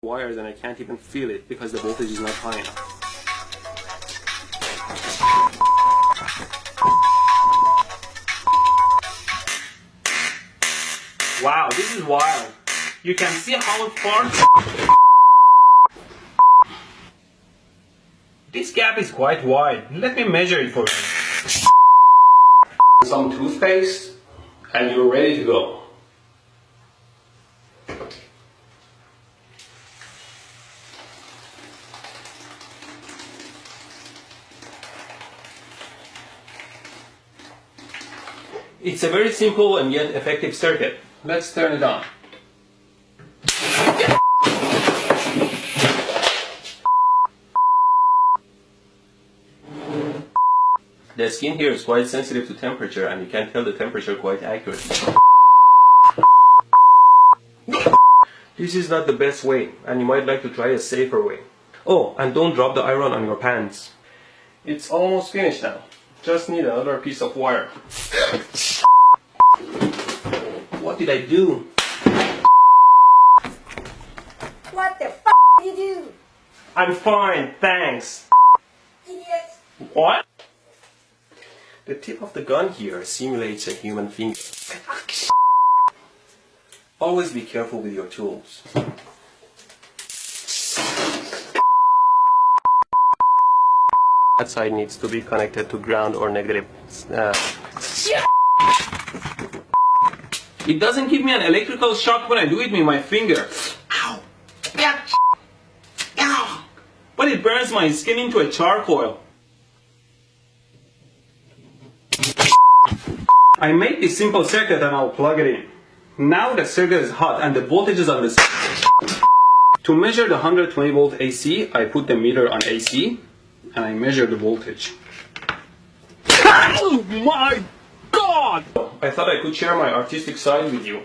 wires and I can't even feel it because the voltage is not high enough. Wow, this is wild. You can see how far... This gap is quite wide. Let me measure it for you. Some toothpaste and you're ready to go. It's a very simple and yet effective circuit. Let's turn it on. The skin here is quite sensitive to temperature and you can tell the temperature quite accurately. This is not the best way and you might like to try a safer way. Oh, and don't drop the iron on your pants. It's almost finished now. Just need another piece of wire. What did I do? What the f*** did you do? I'm fine, thanks. Idiot. What? The tip of the gun here simulates a human finger. Always be careful with your tools. That side needs to be connected to ground or negative. It doesn't give me an electrical shock when I do it with my finger. Ow! Ow! But it burns my skin into a charcoal. I made this simple circuit and I'll plug it in. Now the circuit is hot and the voltage is on the circuit. To measure the 120 volt AC, I put the meter on AC and I measure the voltage. Oh my God! I thought I could share my artistic side with you.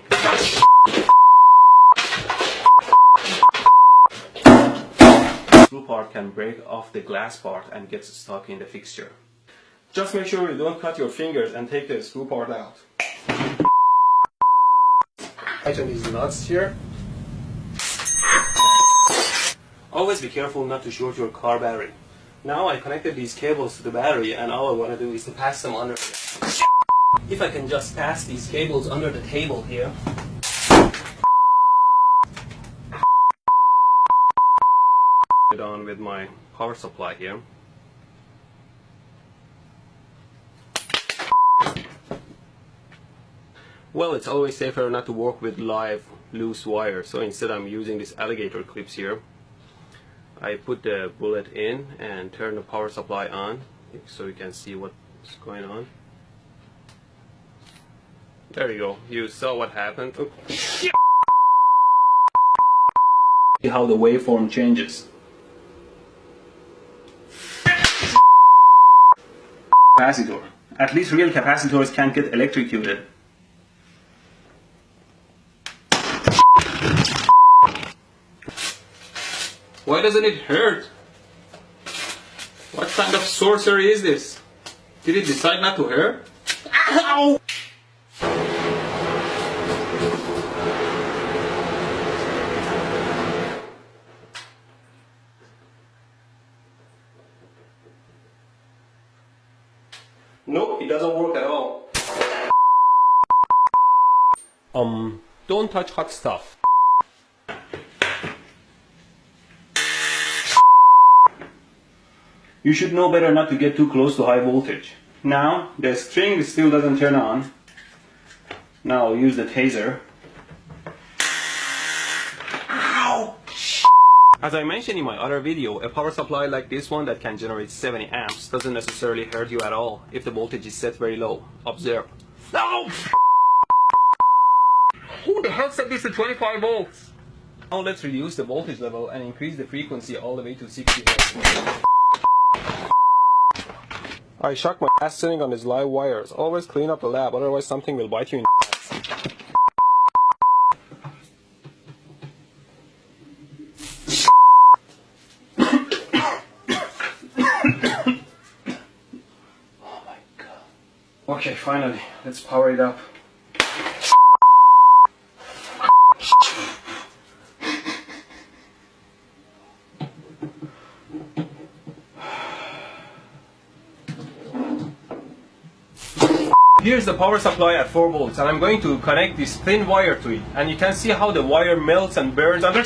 The screw part can break off the glass part and gets stuck in the fixture. Just make sure you don't cut your fingers and take the screw part out. Tighten these nuts here. Always be careful not to short your car battery. Now I connected these cables to the battery and all I want to do is to pass them under here. If I can just pass these cables under the table here. It on with my power supply here. Well, it's always safer not to work with live loose wire, so instead I'm using these alligator clips here. I put the bullet in and turn the power supply on so you can see what's going on. There you go, you saw what happened. Oh. See how the waveform changes. Capacitor. At least real capacitors can't get electrocuted. Why doesn't it hurt? What kind of sorcery is this? Did it decide not to hurt? Ow! Nope, it doesn't work at all. Don't touch hot stuff. You should know better not to get too close to high voltage. Now, the string still doesn't turn on. Now I'll use the taser. Ow! As I mentioned in my other video, a power supply like this one that can generate 70 amps doesn't necessarily hurt you at all if the voltage is set very low. Observe. No! Who the hell set this to 25 volts? Now let's reduce the voltage level and increase the frequency all the way to 60 Hz. I shock my ass sitting on these live wires. Always clean up the lab, otherwise something will bite you in the ass. Oh my God. Okay, finally, let's power it up. Here's the power supply at 4 volts, and I'm going to connect this thin wire to it, and you can see how the wire melts and burns under.